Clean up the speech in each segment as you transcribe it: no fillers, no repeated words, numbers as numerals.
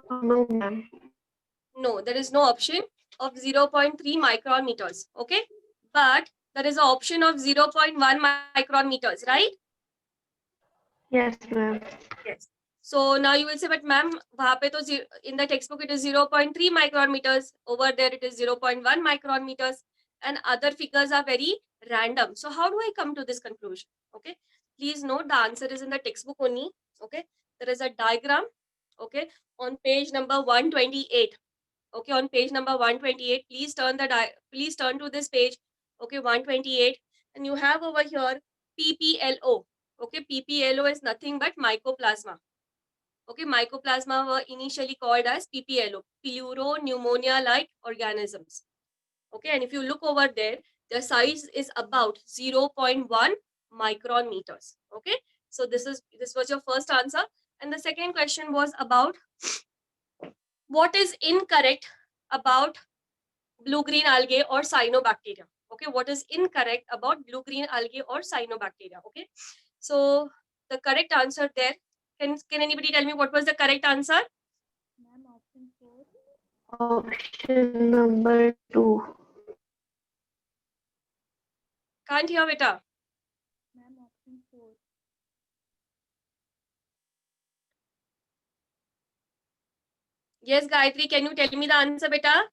No, ma'am. No, there is no option of 0.3 micron meters. Okay, but there is an option of 0.1 micron meters, right? Yes, ma'am. Yes. So now you will say, but ma'am, वहाँ पे तो in the textbook it is 0.3 micron meters. Over there it is 0.1 micron meters, and other figures are very random. So how do I come to this conclusion? Okay. Please note the answer is in the textbook only. Okay. There is a diagram. Okay. On page number 128. Okay. On page number 128, please turn to this page. Okay. 128, and you have over here PPLO. Okay, PPLO is nothing but mycoplasma. Okay, mycoplasma were initially called as PPLO, pleuropneumonia-like organisms. Okay, and if you look over there, the size is about 0.1 micron meters. Okay, so this was your first answer, and the second question was about what is incorrect about blue-green algae or cyanobacteria. Okay, what is incorrect about blue-green algae or cyanobacteria? Okay, so the correct answer there. Can anybody tell me what was the correct answer? Ma'am, option 4. Option number 2. Can't hear, beta. Ma'am, option 4. Yes, Gayatri, can you tell me the answer, beta?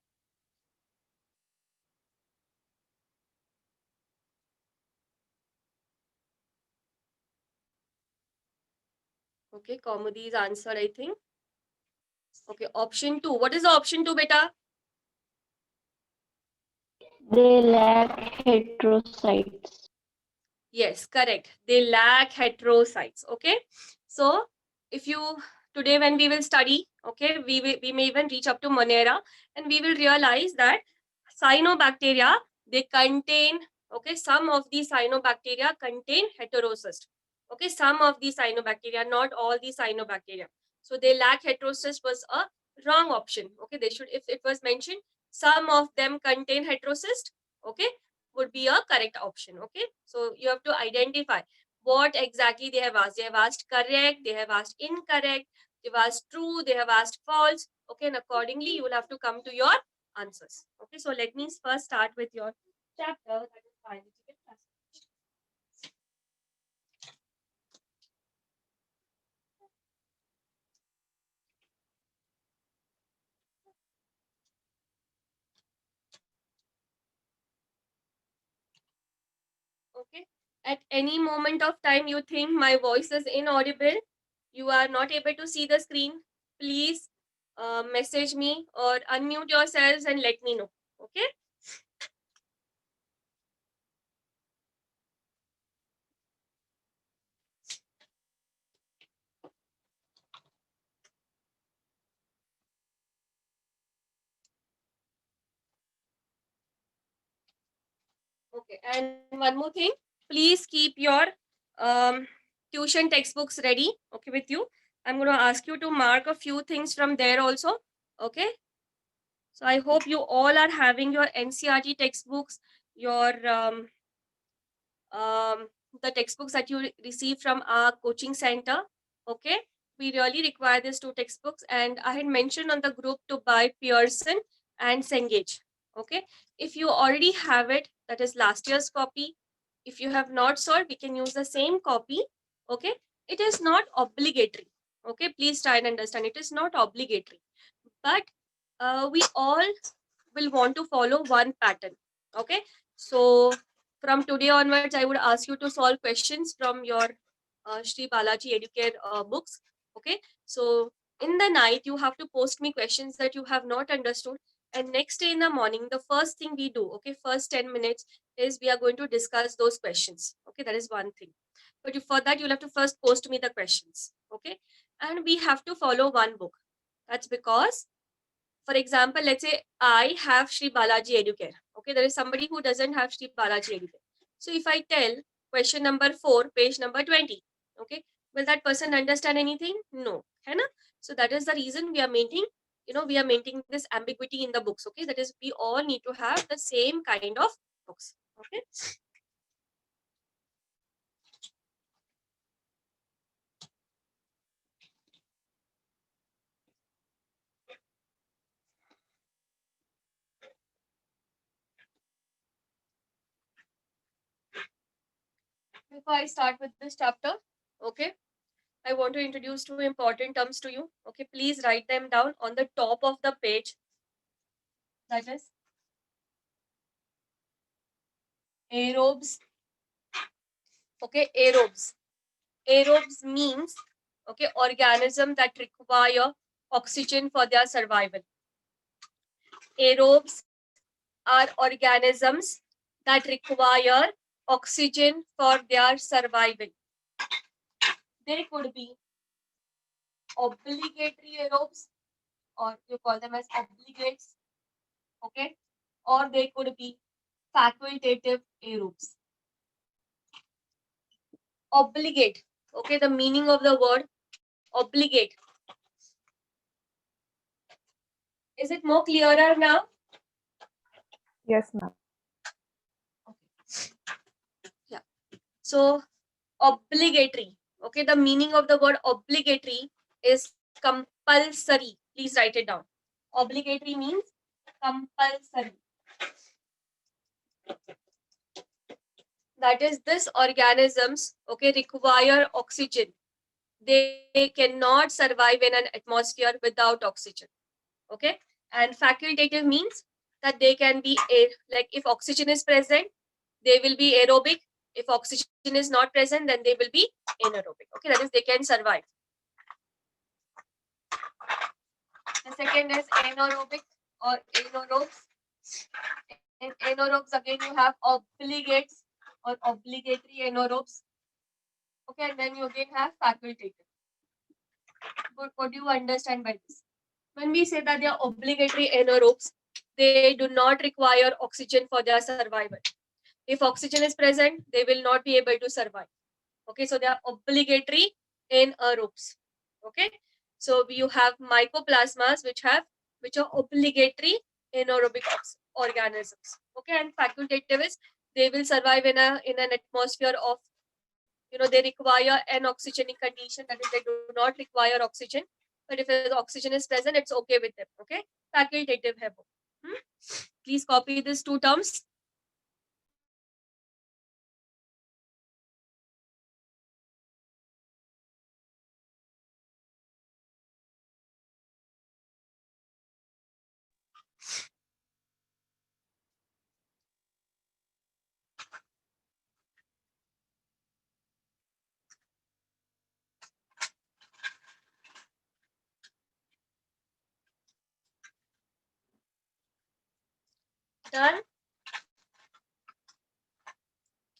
Okay, Kaumudi is answered, I think. Okay, option 2. What is the option 2, beta? They lack heterocytes. Yes, correct. They lack heterocytes. Okay, so if you today when we will study, okay, we may even reach up to Monera, and we will realize that cyanobacteria, they contain, okay, some of these cyanobacteria contain heterocyst. Okay, some of these cyanobacteria, not all these cyanobacteria. So they lack heterocyst was a wrong option. Okay, they should, if it was mentioned, some of them contain heterocyst, okay, would be a correct option. Okay, so you have to identify what exactly they have asked. They have asked correct, they have asked incorrect, they've asked true, they have asked false. Okay, and accordingly you will have to come to your answers. Okay, so let me first start with your chapter, that is biological classification. Okay, at any moment of time you think my voice is inaudible, you are not able to see the screen, please message me or unmute yourselves and let me know. Okay. Okay, and one more thing, please keep your um, tuition textbooks ready, okay, with you. I'm going to ask you to mark a few things from there also. Okay, so I hope you all are having your NCERT textbooks, your um, the textbooks that you receive from our coaching center. Okay, we really require these two textbooks, and I had mentioned on the group to buy Pearson and Cengage. Okay, if you already have it, that is last year's copy. If you have not solved, we can use the same copy. Okay, it is not obligatory. Okay, please try and understand, it is not obligatory, but we all will want to follow one pattern. Okay, so from today onwards, I would ask you to solve questions from your Shri Balaji Educare books. Okay, so in the night, you have to post me questions that you have not understood. And next day in the morning, the first thing we do, okay, first 10 minutes is we are going to discuss those questions. Okay, that is one thing. But for that, you'll have to first post me the questions. Okay, and we have to follow one book. That's because, for example, let's say I have Shri Balaji Educare. Okay, there is somebody who doesn't have Shri Balaji Educare. So if I tell question number 4, page number 20, okay, will that person understand anything? No. Hai na? So that is the reason we are maintaining, we are maintaining this ambiguity in the books. Okay, that is, we all need to have the same kind of books. Okay. Before I start with this chapter, okay, I want to introduce two important terms to you. Okay, please write them down on the top of the page. That is aerobes. Okay, aerobes. Aerobes means, okay, organism that require oxygen for their survival. Aerobes are organisms that require oxygen for their survival. They could be obligatory aerobes, or you call them as obligates, okay, or they could be facultative aerobes. Obligate, okay, the meaning of the word obligate. Is it more clearer now? Yes, ma'am. Yeah. So obligatory, okay, the meaning of the word obligatory is compulsory. Please write it down. Obligatory means compulsory. That is, this organisms, okay, require oxygen. They cannot survive in an atmosphere without oxygen. Okay, and facultative means that they can be like, if oxygen is present, they will be aerobic. If oxygen is not present, then they will be anaerobic. Okay, that is, they can survive. The second is anaerobic or anaerobes. In anaerobes, again, you have obligates or obligatory anaerobes. Okay, and then you again have facultative. What do you understand by this? When we say that they are obligatory anaerobes, they do not require oxygen for their survival. If oxygen is present, they will not be able to survive. Okay, so they are obligatory anaerobes. Okay, so you have mycoplasmas which are obligatory anaerobic organisms. Okay, and facultative is they will survive in an atmosphere of, they require an oxygenic condition, that is, they do not require oxygen. But if oxygen is present, it's okay with them. Okay, facultative HEPO. Please copy these two terms. Done?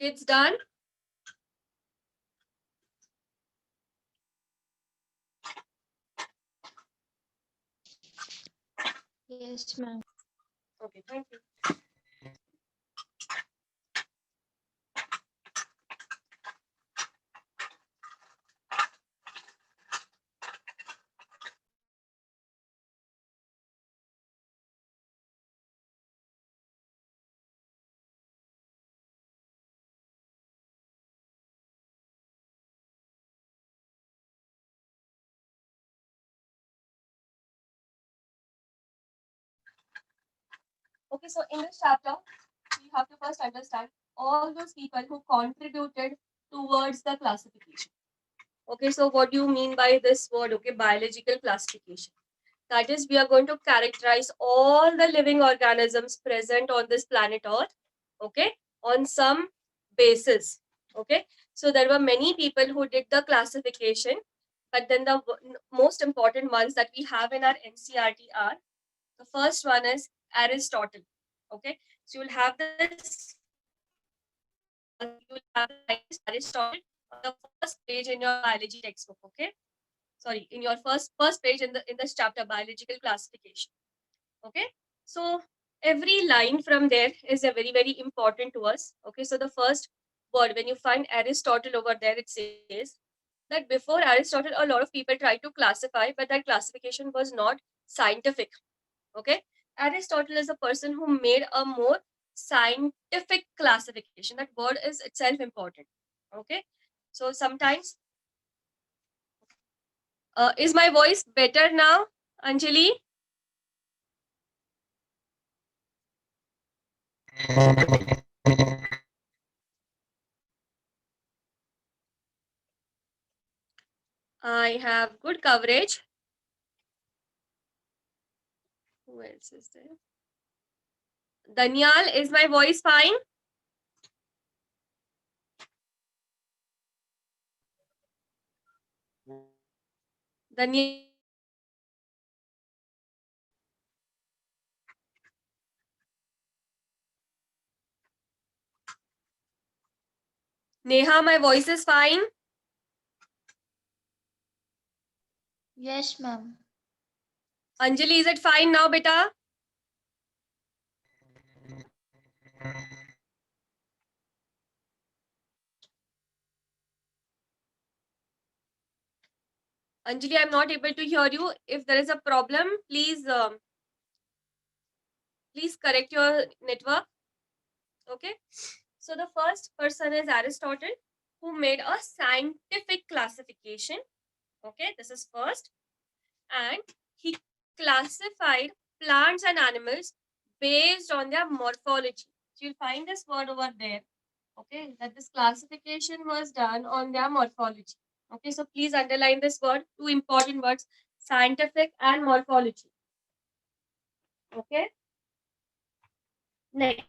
Kids, done? Yes, ma'am. Okay, thank you. Okay, so in this chapter, we have to first understand all those people who contributed towards the classification. Okay, so what do you mean by this word? Okay, biological classification. That is, we are going to characterize all the living organisms present on this planet Earth, okay, on some basis. Okay, so there were many people who did the classification, but then the most important ones that we have in our NCERT are, the first one is Aristotle. Okay, so you'll have this, Aristotle on the first page in your biology textbook. Okay, sorry, in your first page in this chapter, biological classification. Okay, so every line from there is a very important to us. Okay, so the first word, when you find Aristotle over there, it says that before Aristotle, a lot of people tried to classify, but that classification was not scientific. Okay, Aristotle is a person who made a more scientific classification. That word is itself important. Okay, so sometimes is my voice better now, Anjali? I have good coverage. Who else is there? Danial, is my voice fine? Danial. Neha, my voice is fine. Yes, ma'am. Anjali, is it fine now, beta? Anjali, I'm not able to hear you. If there is a problem, please correct your network. Okay. So the first person is Aristotle, who made a scientific classification. Okay, this is first. And he classified plants and animals based on their morphology. So you'll find this word over there. Okay, that this classification was done on their morphology. Okay, so please underline this word, two important words, scientific and morphology. Okay. Next,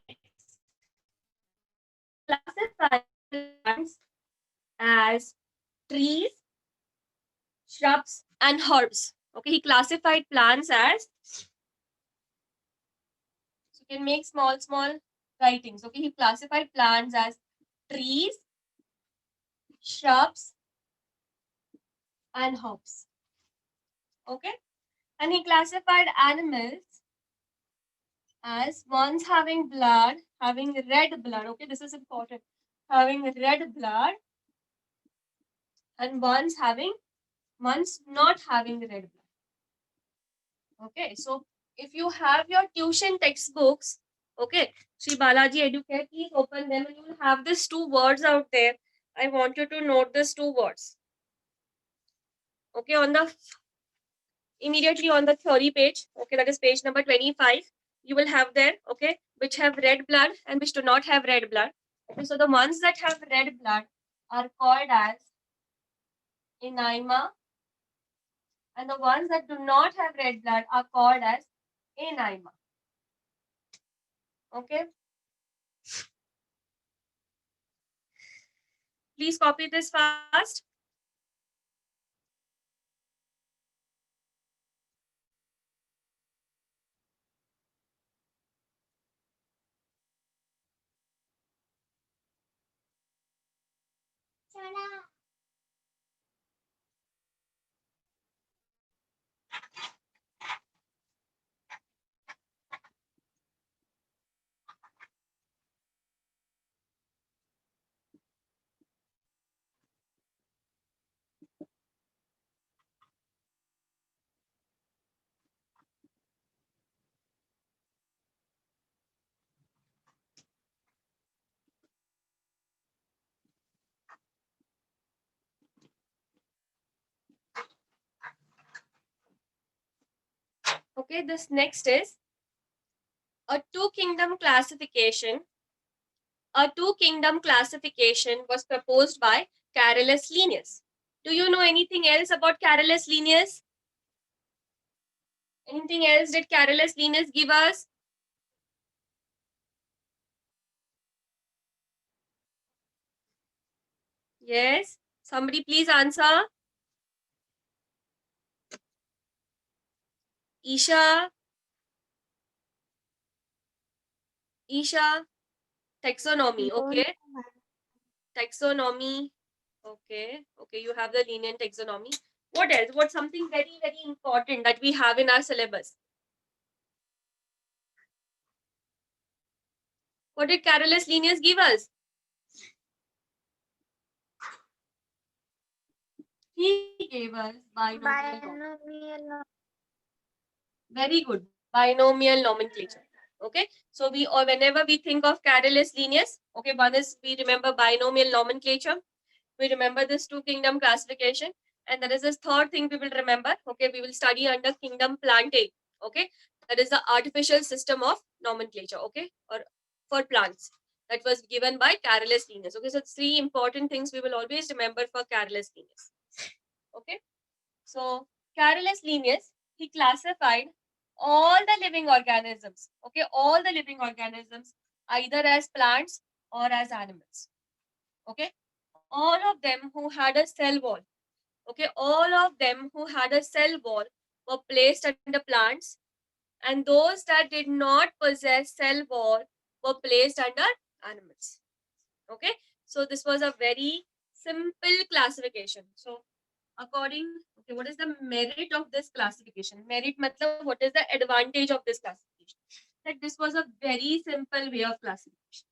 classify plants as trees, shrubs, and herbs. Okay, he classified plants as, so you can make small writings. Okay, he classified plants as trees, shrubs, and herbs. Okay, and he classified animals as ones having blood, having red blood. Okay, this is important. Having red blood, and ones not having red blood. Okay, so if you have your tuition textbooks, okay, Sri Balaji Educare, please open them and you will have these two words out there. I want you to note these two words. Okay, immediately on the theory page, okay, that is page number 25, you will have there, okay, which have red blood and which do not have red blood. Okay, so the ones that have red blood are called as Anaima, and the ones that do not have red blood are called as Anaima. Okay. Please copy this fast. Okay, this next is a two-kingdom classification. A two-kingdom classification was proposed by Carolus Linnaeus. Do you know anything else about Carolus Linnaeus? Anything else did Carolus Linnaeus give us? Yes. Somebody please answer. Isha. Taxonomy. Okay. Taxonomy. Okay. Okay. You have the lenient taxonomy. What else? What's something very, very important that we have in our syllabus? What did Carolus Linnaeus give us? He gave us binomial law. Very good. Binomial nomenclature. Okay. So we, or whenever we think of Carolus Linnaeus, okay, one is we remember binomial nomenclature. We remember this two kingdom classification. And there is this third thing we will remember. Okay, we will study under kingdom plantae. Okay, that is the artificial system of nomenclature. Okay, or for plants that was given by Carolus Linnaeus. Okay, so three important things we will always remember for Carolus Linnaeus. Okay, So Carolus Linnaeus, he classified all the living organisms, okay, all the living organisms either as plants or as animals, okay, all of them who had a cell wall, okay, all of them who had a cell wall were placed under plants, and those that did not possess cell wall were placed under animals, okay. So this was a very simple classification. So according, okay, what is the merit of this classification? Merit matlab, what is the advantage of this classification? That this was a very simple way of classification.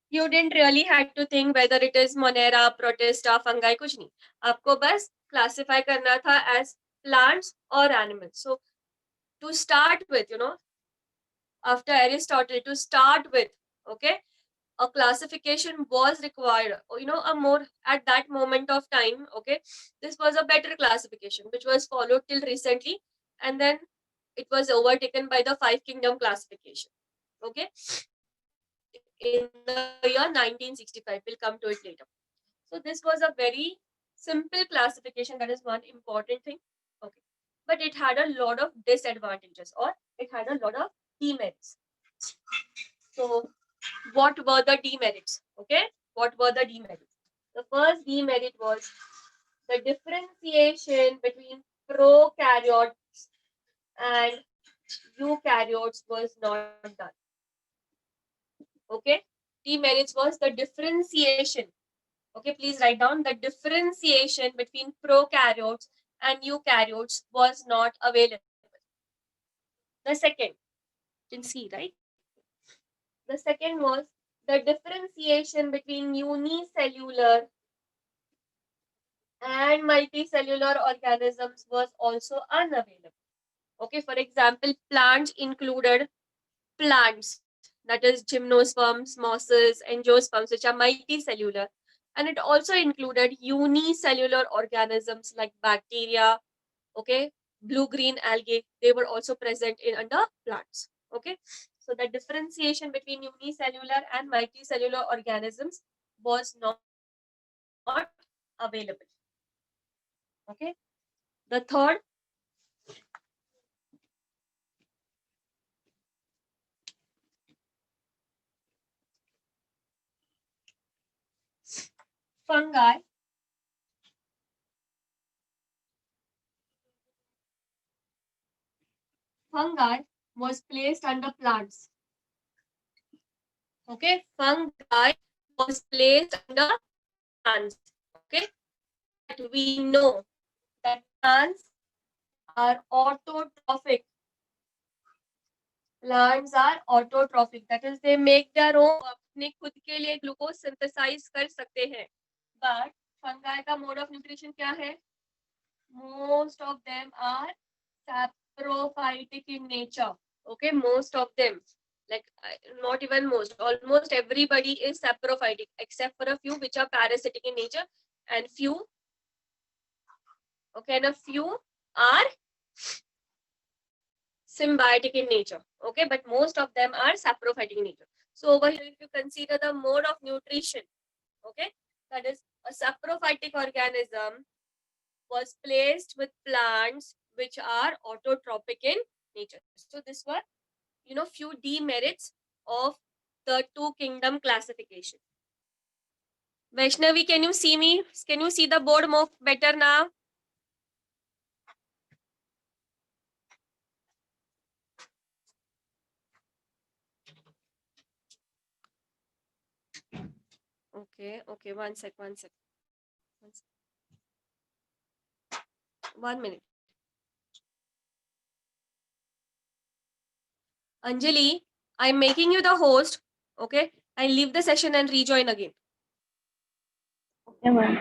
You didn't really had to think whether it is Monera, Protista, fungi, कुछ नहीं. आपको बस classify करना था as plants or animals. So to start with, after Aristotle, to start with, okay, a classification was required, a more at that moment of time, okay, this was a better classification which was followed till recently, and then it was overtaken by the five kingdom classification, okay, in the year 1965. We'll come to it later. So this was a very simple classification. That is one important thing, okay, but it had a lot of disadvantages, or it had a lot of demerits. So what were the demerits? Okay, what were the demerits? The first demerit was the differentiation between prokaryotes and eukaryotes was not done. Okay, demerits was the differentiation. Okay, please write down the differentiation between prokaryotes and eukaryotes was not available. The second, you can see, right? The second was the differentiation between unicellular and multicellular organisms was also unavailable. Okay, for example, plants included plants, that is gymnosperms, mosses, angiosperms, which are multicellular, and it also included unicellular organisms like bacteria, okay, blue-green algae. They were also present in under plants. Okay, so the differentiation between unicellular and multicellular organisms was not available. Okay, the third, fungi was placed under plants. Okay, fungi was placed under plants. Okay, but we know that plants are autotrophic. Plants are autotrophic. That is, they make their own. अपने खुद के लिए glucose synthesise कर सकते हैं. But fungi का mode of nutrition क्या है? Most of them are saprophytic in nature. Okay, most of them, like not even most, almost everybody is saprophytic except for a few which are parasitic in nature, and few, okay, and a few are symbiotic in nature. Okay, but most of them are saprophytic in nature. So over here, if you consider the mode of nutrition, okay, that is a saprophytic organism was placed with plants which are autotrophic in nature. So this were, few demerits of the two kingdom classification. Vaishnavi, can you see me? Can you see the board more better now? Okay, one sec. 1 minute. Anjali, I'm making you the host. Okay, I'll leave the session and rejoin again. Okay, ma'am.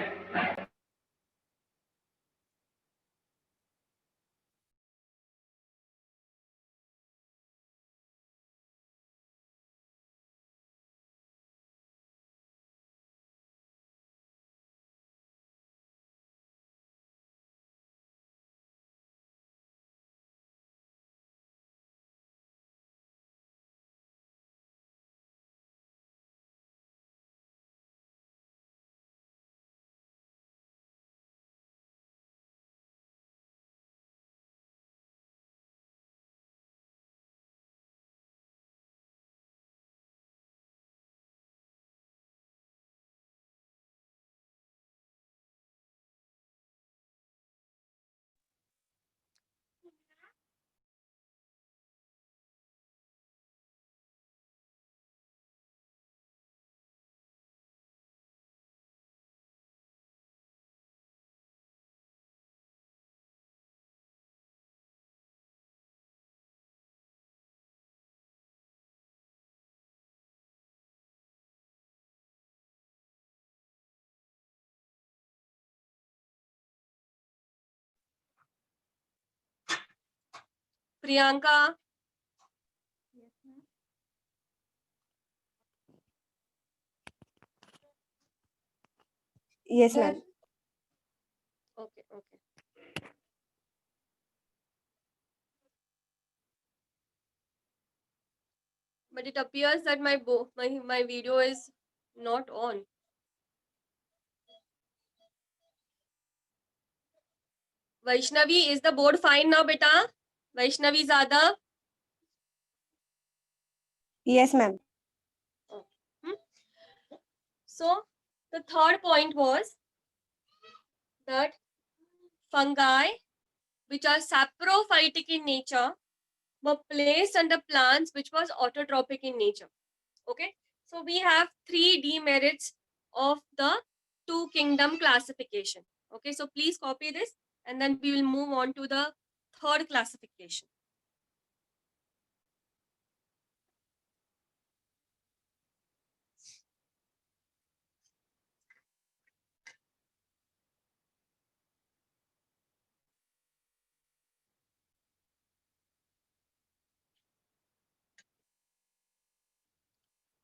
Priyanka. Yes, ma'am. Okay, okay. But it appears that my video is not on. Vaishnavi, is the board fine now, beta? Vaishnavi Zada. Yes, ma'am. So the third point was that fungi, which are saprophytic in nature, were placed under plants which was autotrophic in nature. Okay, so we have three demerits of the two kingdom classification. Okay, so please copy this and then we will move on to the third classification.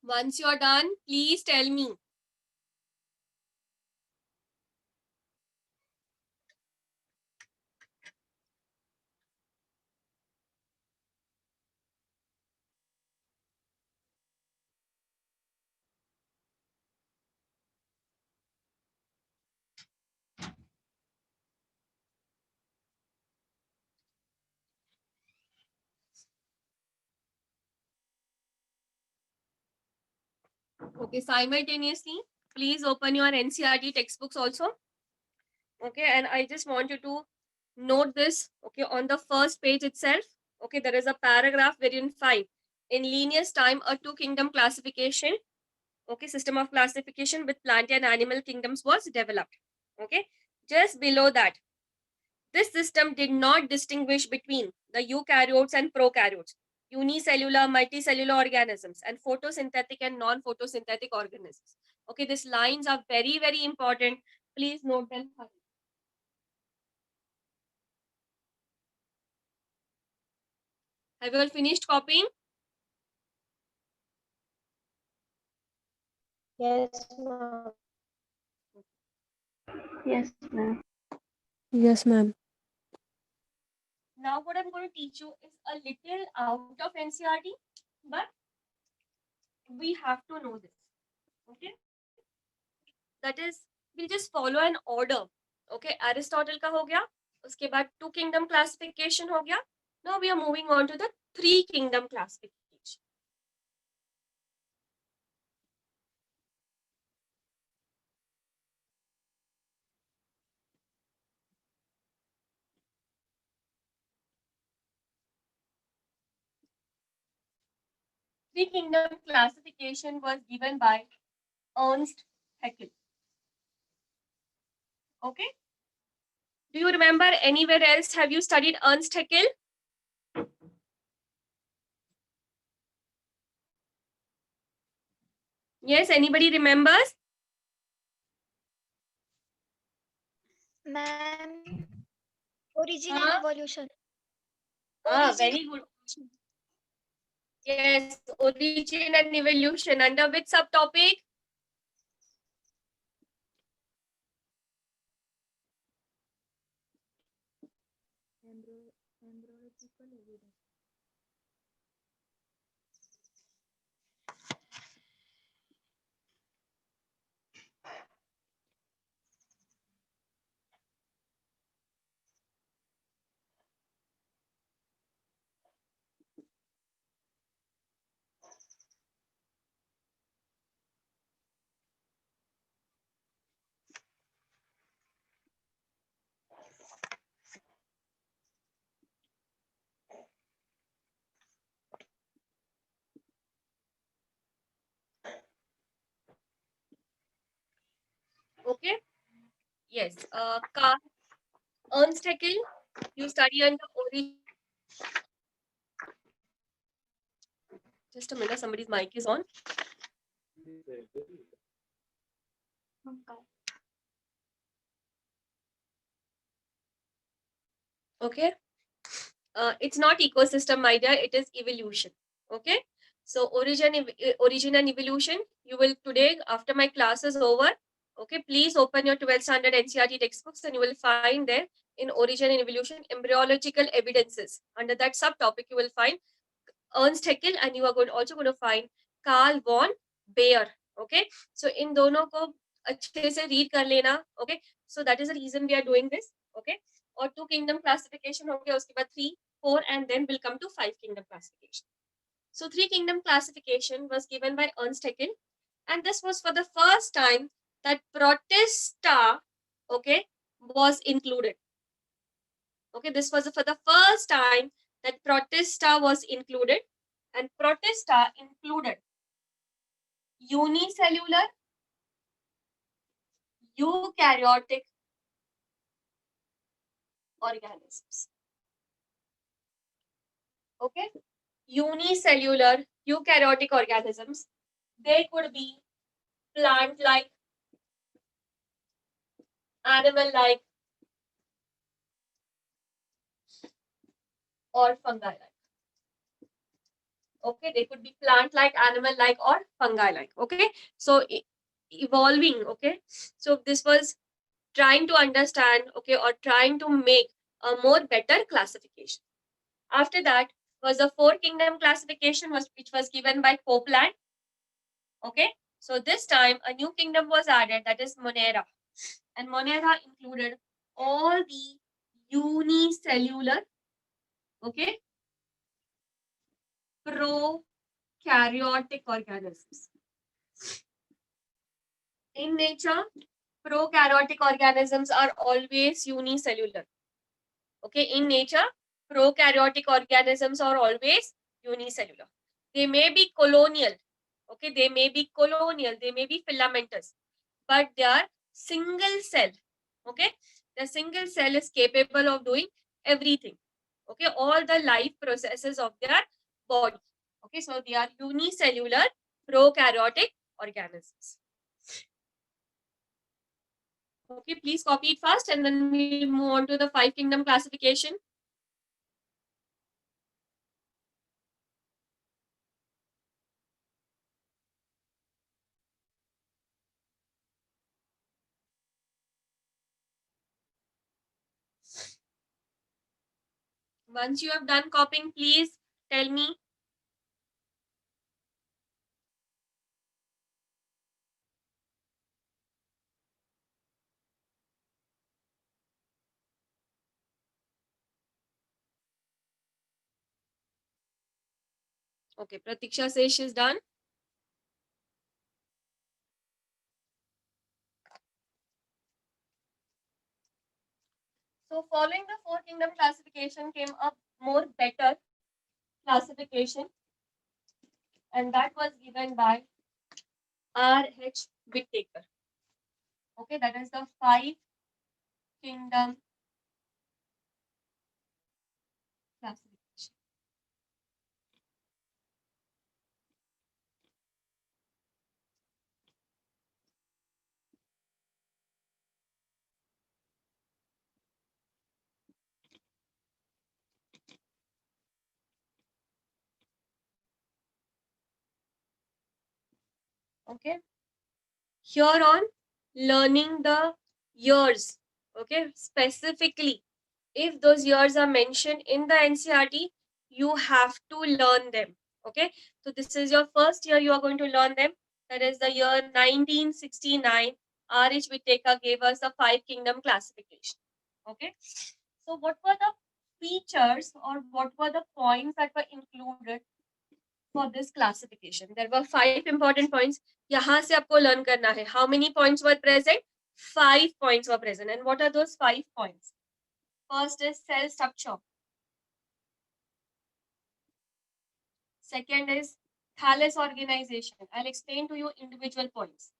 Once you're done, please tell me. Okay, simultaneously, please open your NCERT textbooks also. Okay, and I just want you to note this. Okay, on the first page itself, okay, there is a paragraph wherein 5 in Linnaeus time a two kingdom classification, okay, system of classification with plant and animal kingdoms was developed. Okay, just below that, this system did not distinguish between the eukaryotes and prokaryotes, unicellular, multicellular organisms, and photosynthetic and non-photosynthetic organisms. Okay, these lines are very, very important. Please note them. Have you all finished copying? Yes, ma'am. Yes, ma'am. Yes, ma'am. Now what I'm going to teach you is a little out of NCERT, but we have to know this. Okay, that is, we'll just follow an order. Okay, Aristotle का हो गया, उसके बाद two kingdom classification हो गया. Now we are moving on to the three kingdom classification. Three kingdom classification was given by Ernst Haeckel. Okay, do you remember anywhere else have you studied Ernst Haeckel? Yes, anybody remembers? Ma'am, origin and Huh? evolution. Ah, Origin. very good. Yes, origin and evolution. Under which subtopic? Okay. Yes. Ernst Haeckel, you study under origin. Just a minute, somebody's mic is on. Okay. it's not ecosystem, my dear, it is evolution. Okay, so origin and evolution, you will today, after my class is over, okay, please open your 12th standard NCERT textbooks and you will find there in origin and evolution embryological evidences. Under that subtopic you will find Ernst Haeckel and you are also going to find Carl von Baer. Okay, so in दोनों को अच्छे से read कर लेना. Okay, so that is the reason we are doing this. Okay, और two kingdom classification हो गया, उसके बाद 3, 4 and then we'll come to 5 kingdom classification. So 3 kingdom classification was given by Ernst Haeckel, and this was for the first time that Protista, okay, was included. Okay, this was for the first time that Protista was included, and Protista included unicellular, eukaryotic organisms. Okay, unicellular, eukaryotic organisms. They could be plant-like, animal-like, or fungi-like. Okay, they could be plant-like, animal-like, or fungi-like. Okay, so evolving. Okay, so this was trying to understand, okay, or trying to make a more better classification. After that was the 4 kingdom classification, which was given by Copeland. Okay, so this time a new kingdom was added, that is Monera, and Monera included all the unicellular, okay, prokaryotic organisms. In nature, prokaryotic organisms are always unicellular. Okay, in nature, prokaryotic organisms are always unicellular. They may be colonial. Okay, they may be colonial, they may be filamentous, but they are single cell. Okay, the single cell is capable of doing everything. Okay, all the life processes of their body. Okay, so they are unicellular prokaryotic organisms. Okay, please copy it fast and then we move on to the 5 kingdom classification. Once you have done copying, please tell me. Okay, Pratiksha says she's done. So following the 4 kingdom classification came a more better classification, and that was given by R.H. Whittaker. Okay, that is the 5 kingdom classification. Okay, here on learning the years. Okay, specifically, if those years are mentioned in the NCERT, you have to learn them. Okay, so this is your first year you are going to learn them. That is the year 1969. R.H. Whittaker gave us the 5 kingdom classification. Okay, so what were the features or what were the points that were included for this classification? There were 5 important points. यहाँ से आपको learn करना है. How many points were present? 5 points were present. And what are those 5 points? First is cell structure. Second is thallus organization. I'll explain to you individual points.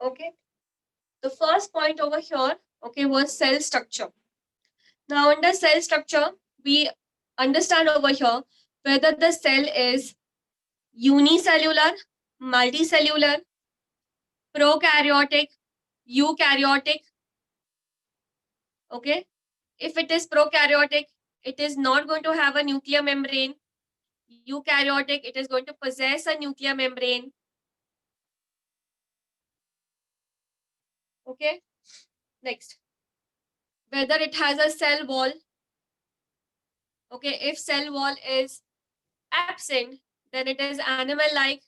Okay. The first point over here, okay, was cell structure. Now, under cell structure, we understand over here whether the cell is unicellular, multicellular, prokaryotic, eukaryotic. Okay. If it is prokaryotic, it is not going to have a nuclear membrane. Eukaryotic, it is going to possess a nuclear membrane. Okay. Next, whether it has a cell wall. Okay, if cell wall is absent, then it is animal-like.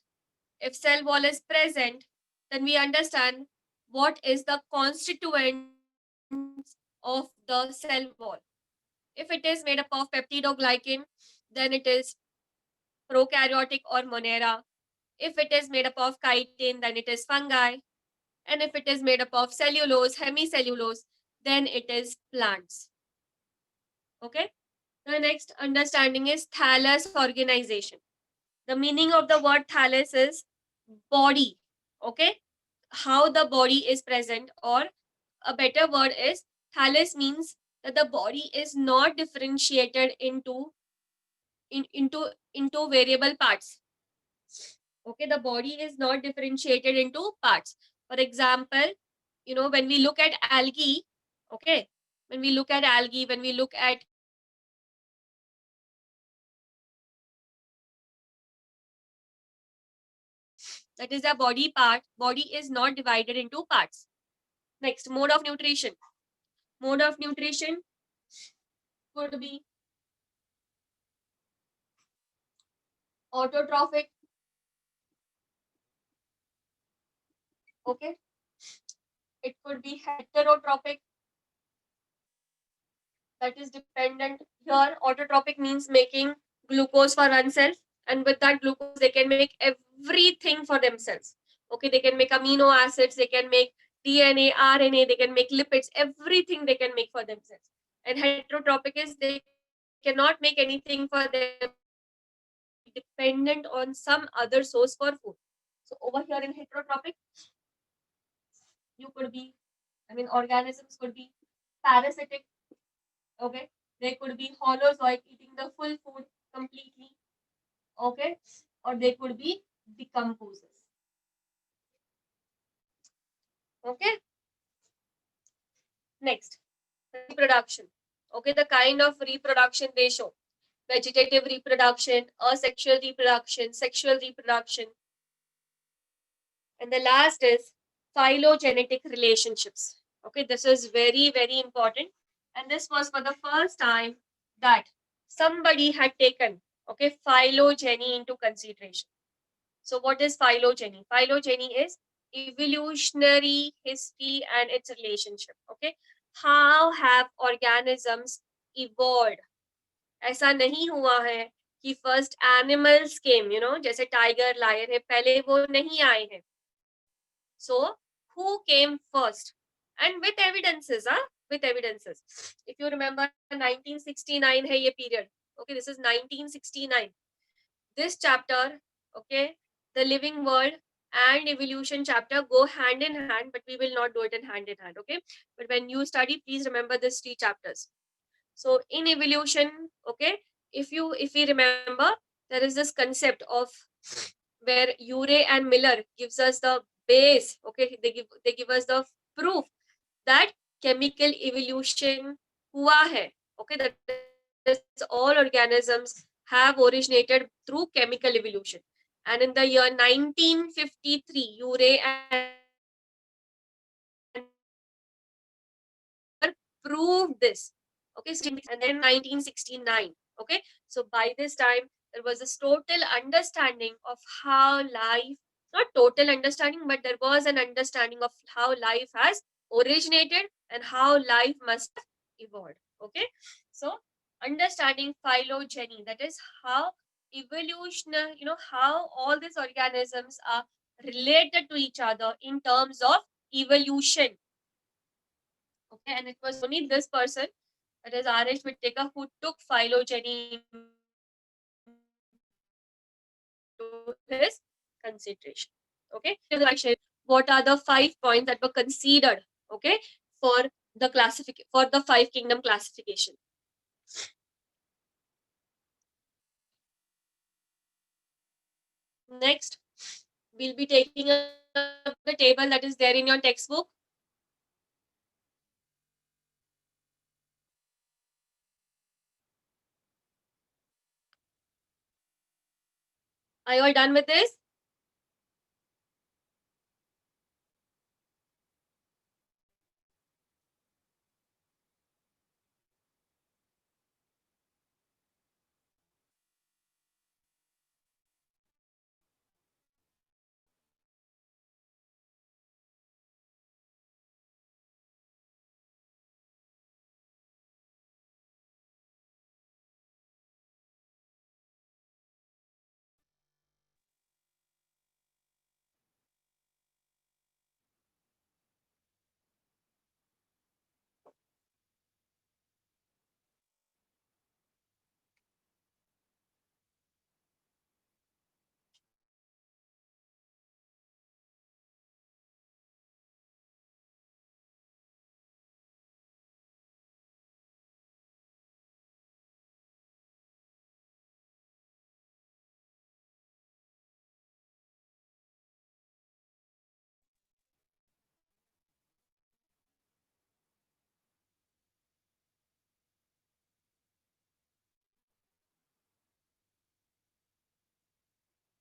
If cell wall is present, then we understand what is the constituent of the cell wall. If it is made up of peptidoglycan, then it is prokaryotic or Monera. If it is made up of chitin, then it is fungi. And if it is made up of cellulose, hemicellulose, then it is plants. Okay. The next understanding is thallus organization. The meaning of the word thallus is body. Okay. How the body is present, or a better word is thallus means that the body is not differentiated into variable parts. Okay, the body is not differentiated into parts. For example, when we look at algae, okay, when we look at that is the body part, body is not divided into parts. Next, mode of nutrition. Mode of nutrition could be autotrophic. Okay, it could be heterotrophic, that is dependent. Here, autotrophic means making glucose for oneself, and with that glucose, they can make everything for themselves. Okay, they can make amino acids, they can make DNA, RNA, they can make lipids, everything they can make for themselves. And heterotropic is they cannot make anything for them, dependent on some other source for food. So over here in heterotropic, you could be, organisms could be parasitic. Okay, they could be holozoic, eating the full food completely. Okay, or they could be decomposers. Okay. Next, reproduction. Okay, the kind of reproduction they show: vegetative reproduction, asexual reproduction, sexual reproduction. And the last is phylogenetic relationships. Okay, this is very, very important. And this was for the first time that somebody had taken, okay, phylogeny into consideration. So what is phylogeny? Phylogeny is evolutionary history and its relationship. Okay, how have organisms evolved? ऐसा नहीं हुआ है कि first animals came, जैसे tiger, lion है, पहले वो नहीं आए हैं. So who came first? And with evidences, with evidences. If you remember, 1969 है ये period. Okay, this is 1969. This chapter, okay, the living world and evolution chapter go hand in hand, but we will not do it in hand, okay? But when you study, please remember these 3 chapters. So in evolution, okay, if we remember, there is this concept of where Urey and Miller gives us the base, okay, they give us the proof that chemical evolution hua hai, okay, that is all organisms have originated through chemical evolution. And in the year 1953, Urey and proved this. Okay, and then 1969. Okay, so by this time, there was this total understanding of how life, not total understanding, but there was an understanding of how life has originated and how life must have evolved. Okay, so understanding phylogeny, that is how evolution, how all these organisms are related to each other in terms of evolution. Okay, and it was only this person, that is R.H. Whittaker, who took phylogeny to his consideration. Okay, what are the 5 points that were considered, okay, for the 5 kingdom classification. Next, we'll be taking up the table that is there in your textbook. Are you all done with this?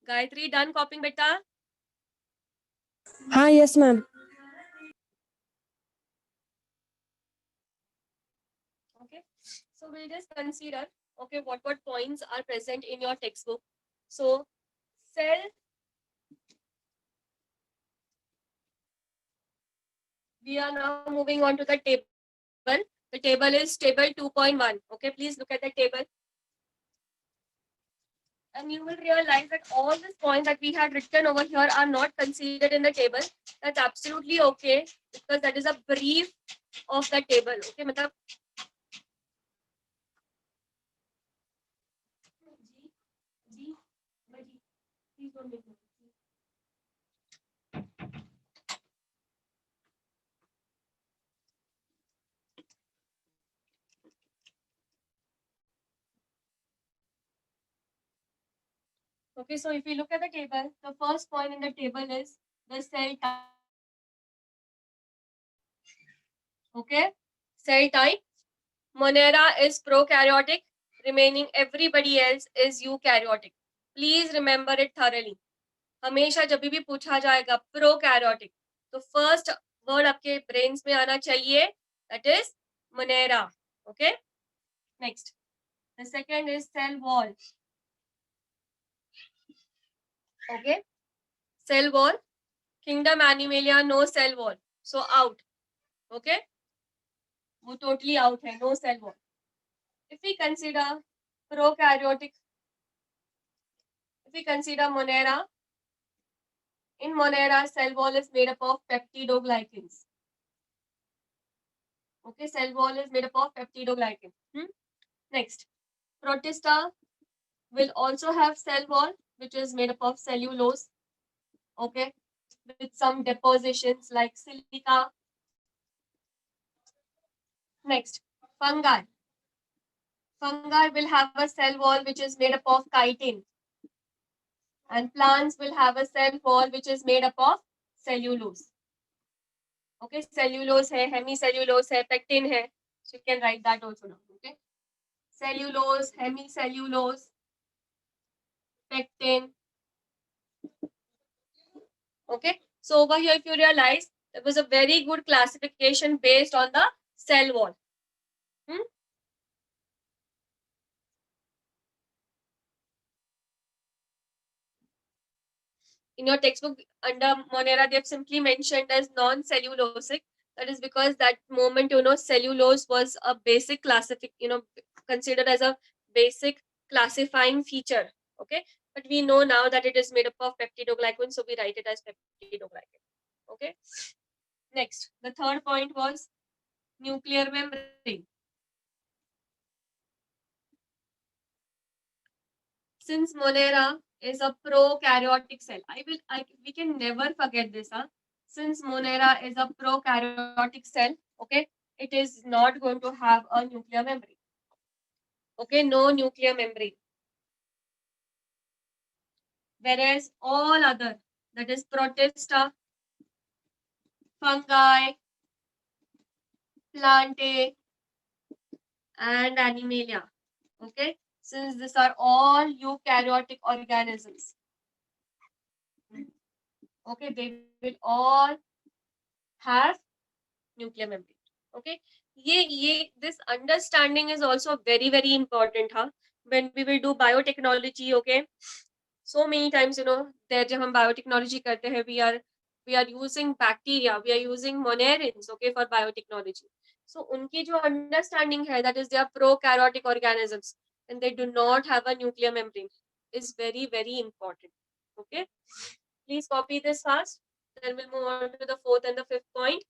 Gayatri, done copying beta? हाँ, yes, ma'am. Okay, so we'll just consider, okay, what points are present in your textbook. So cell, we are now moving on to the table. The table is table 2.1. Okay, please look at the table. And you will realize that all these points that we had written over here are not considered in the table. That's absolutely okay, because that is a brief of the table. Okay, matlab please don't make noise. Okay, so if you look at the table, the first point in the table is the cell type. Okay, cell type. Monera is prokaryotic, remaining everybody else is eukaryotic. Please remember it thoroughly. हमेशा जब भी पूछा जाएगा prokaryotic, तो first word आपके brains में आना चाहिए, that is Monera. Okay, next, the second is cell wall. Okay, cell wall. Kingdom Animalia, no cell wall, so out. Okay, वो totally out है, no cell wall. If we consider prokaryotic, if we consider Monera, in Monera, cell wall is made up of peptidoglycans. Okay, cell wall is made up of peptidoglycan. Next, Protista will also have cell wall, which is made up of cellulose. Okay, with some depositions like silica. Next, fungi. Fungi will have a cell wall which is made up of chitin. And plants will have a cell wall which is made up of cellulose. Okay, cellulose hai, hemicellulose hai, pectin hai. So you can write that also now. Okay, cellulose, hemicellulose, pectin. Okay, so over here, if you realize, there was a very good classification based on the cell wall. In your textbook under Monera, they have simply mentioned as non-cellulosic. That is because that moment, cellulose was a basic considered as a basic classifying feature. Okay, but we know now that it is made up of peptidoglycan, so we write it as peptidoglycan. Okay, next, the third point was nuclear membrane. Since Monera is a prokaryotic cell, we can never forget this. since Monera is a prokaryotic cell, okay, it is not going to have a nuclear membrane. Okay, no nuclear membrane. Whereas all other, that is Protista, fungi, plantae, and Animalia. Okay, since these are all eukaryotic organisms. Okay, they will all have nuclear membrane. Okay, this understanding is also very, very important, huh? When we will do biotechnology, okay, so many times, there जब हम biotechnology करते हैं, we are using bacteria, we are using monerins, okay, for biotechnology. So उनकी जो understanding है, that is they are prokaryotic organisms and they do not have a nuclear membrane, is very, very important. Okay, please copy this fast. Then we'll move on to the fourth and the fifth point.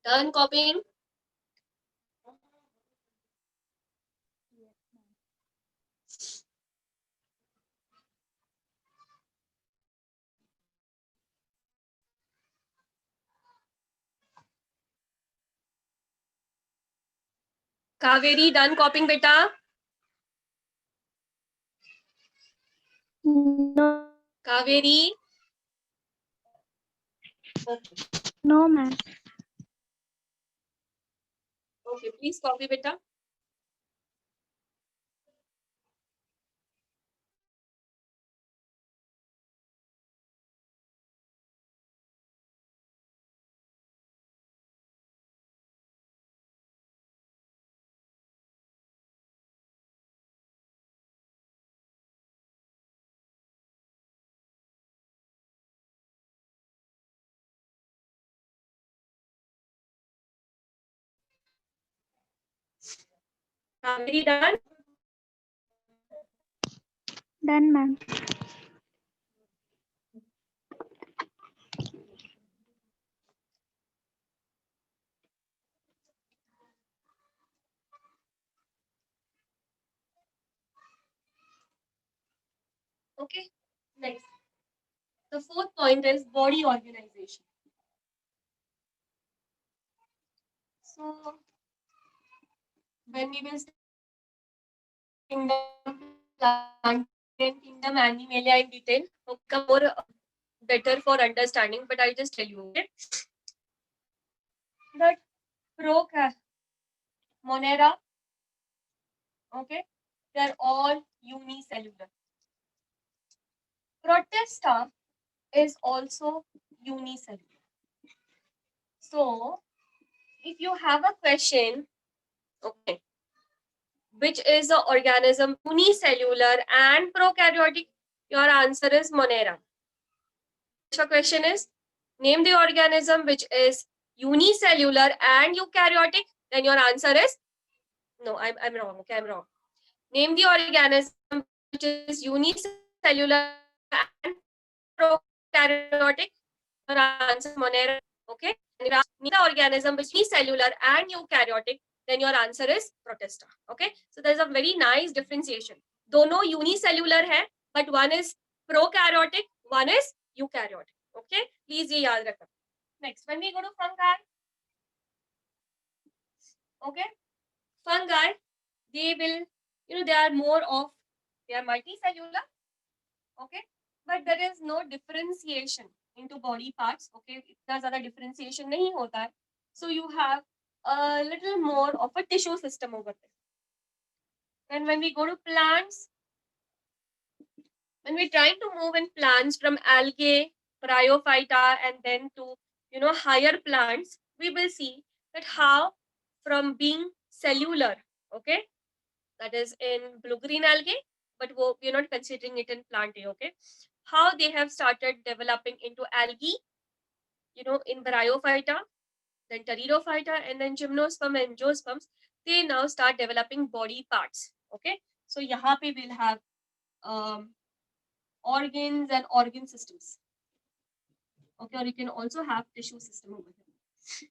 Done copying? Kaveri, done copying, beta? No, Kaveri? Okay. no, ma'am. Okay, please copy, beta. Kaveri, done? Done, ma'am. Okay, next. The fourth point is body organization. So, when we will kingdom plant and kingdom animalia in detail, will become more better for understanding, but I'll just tell you, okay? That Monera, okay, they're all unicellular. Protista is also unicellular. So, if you have a question, okay, which is the organism unicellular and prokaryotic, your answer is Monera. The question is, name the organism which is unicellular and eukaryotic, then your answer is, no, I'm wrong, okay, I'm wrong. Name the organism which is unicellular and prokaryotic, your answer is Monera, okay? And if you ask me the organism which is cellular and eukaryotic, then your answer is Protista. Okay, so there's a very nice differentiation. दोनों unicellular है, but one is prokaryotic, one is eukaryotic. Okay, please ये याद रखना. Next, when we go to fungi, okay, fungi, they will, they are more of, they are multicellular, okay, but there is no differentiation into body parts. Okay, इतना ज़्यादा differentiation नहीं होता है. So you have a little more of a tissue system over there. And when we go to plants, when we're trying to move in plants from algae, bryophyta, and then to higher plants, we will see that how from being cellular, okay, that is in blue-green algae, but we're not considering it in plant A, okay, how they have started developing into algae, in Bryophyta, then Pteridophyta, and then Gymnosperm and Angiosperms, they now start developing body parts, okay. So यहाँ पे we'll have organs and organ systems, okay, or you can also have tissue system over here.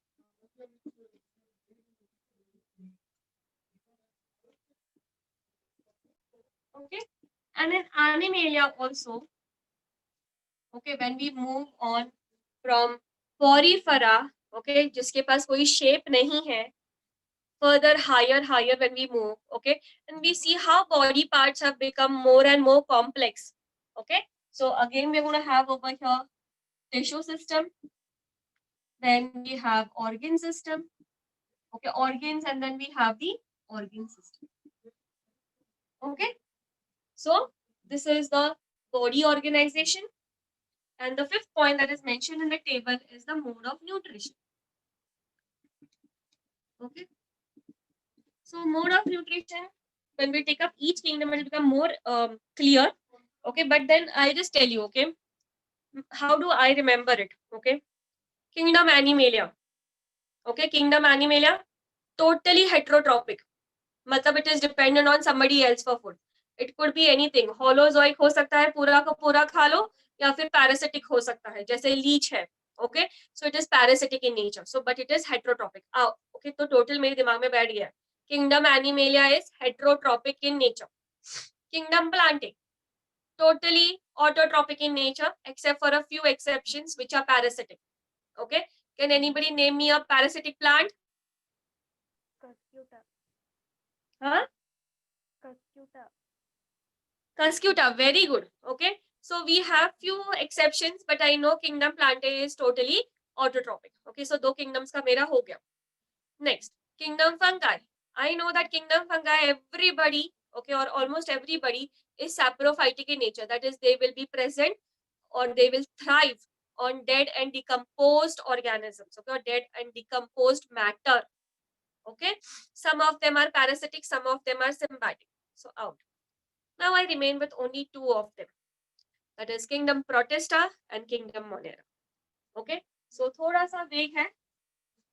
Okay, and in Animalia also, okay, when we move on from Porifera, okay, जिसके पास कोई shape नहीं है, further higher when we move, okay, and we see how body parts have become more and more complex, okay. So again we're going to have over here tissue system, then we have organ system, okay, organs, and then we have the organ system, okay. So this is the body organization, and the fifth point that is mentioned in the table is the mode of nutrition, okay. So mode of nutrition, when we take up each kingdom, it will become more clear, okay. But then I'll just tell you, okay, how do I remember it, okay. Kingdom Animalia, okay, kingdom Animalia, totally heterotrophic, मतलब it is dependent on somebody else for food. It could be anything, holozoic हो सकता है, पूरा का पूरा खा लो, या फिर parasitic हो सकता है, जैसे leech है, okay. So it is parasitic in nature, so but it is heterotrophic. Okay, तो total मेरे दिमाग में बैठ गया. Kingdom Animalia is heterotrophic in nature. Kingdom Plantae, totally autotrophic in nature, except for a few exceptions which are parasitic. Okay, can anybody name me a parasitic plant? Cuscuta. Huh? Cuscuta. Cuscuta, very good. Okay, so we have few exceptions, but I know Kingdom Plantae is totally autotrophic. Okay, so दो kingdoms का मेरा हो गया. Next, Kingdom Fungi. I know that Kingdom Fungi, everybody, okay, or almost everybody is saprophytic in nature. That is, they will be present or they will thrive on dead and decomposed organisms, okay, or dead and decomposed matter. Okay, some of them are parasitic, some of them are symbiotic. So out. Now I remain with only two of them. That is Kingdom Protista and Kingdom Monera. Okay, so thoda sa vague hai.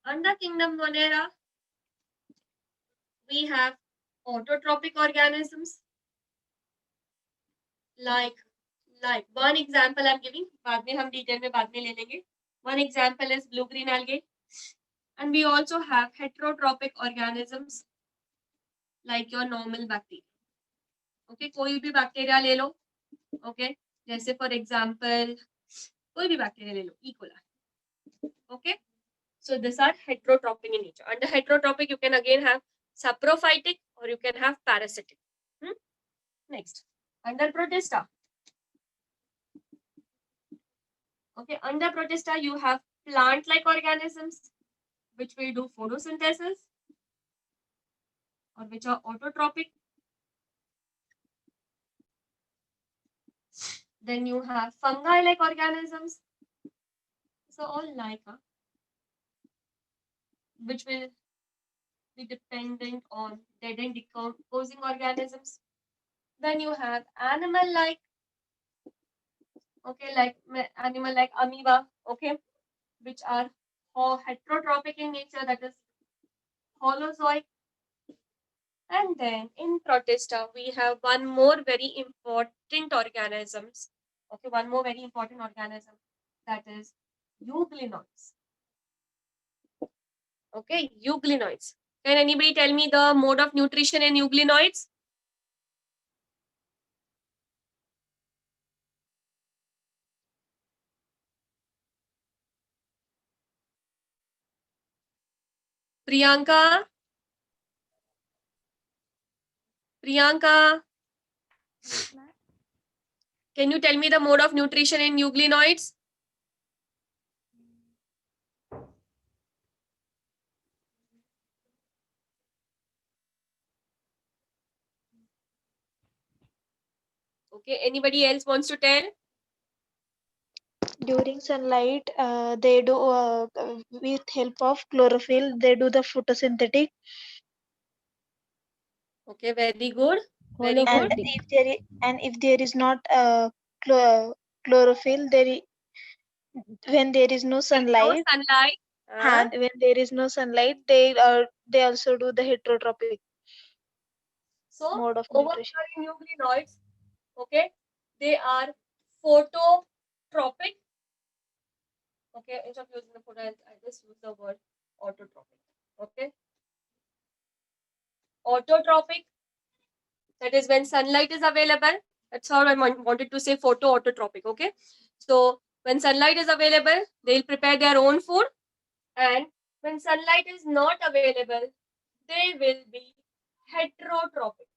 Under Kingdom Monera, we have autotrophic organisms like one example I'm giving. बाद में हम detail में बाद में ले लेंगे. One example is blue-green algae, and we also have heterotrophic organisms like your normal bacteria. Okay, कोई भी bacteria ले लो. Okay, जैसे for example कोई भी bacteria ले लो, E. coli. Okay, so these are heterotrophic in nature. Under heterotrophic, you can again have saprophytic or you can have parasitic. Next, under Protista. Okay, under Protista, you have plant-like organisms which will do photosynthesis or which are autotrophic. Then you have fungi-like organisms. So all like, which will be dependent on dead and decomposing organisms. Then you have animal-like, okay, like animal like amoeba, okay, which are heterotrophic in nature, that is holozoic. And then in Protista, we have one more very important organisms. Okay, one more very important organism, that is euglenoids. Okay, euglenoids. Can anybody tell me the mode of nutrition in euglenoids? Priyanka? Priyanka, Yes, ma'am. can you tell me the mode of nutrition in euglenoids? Okay, anybody else wants to tell? During sunlight, they do with help of chlorophyll. They do the photosynthetic, Okay, very good. Very and good. if there is not chlorophyll, when there is no No sunlight, sunlight. when there is no sunlight, they also do the heterotrophic So mode of over nutrition. here in nucleonoids, okay, they are phototropic. Okay, instead of using the photo, I just use the word autotropic. Okay, autotropic. That is when sunlight is available. That's how I wanted to say photo autotropic. Okay, so when sunlight is available, they'll prepare their own food, and when sunlight is not available, they will be heterotropic.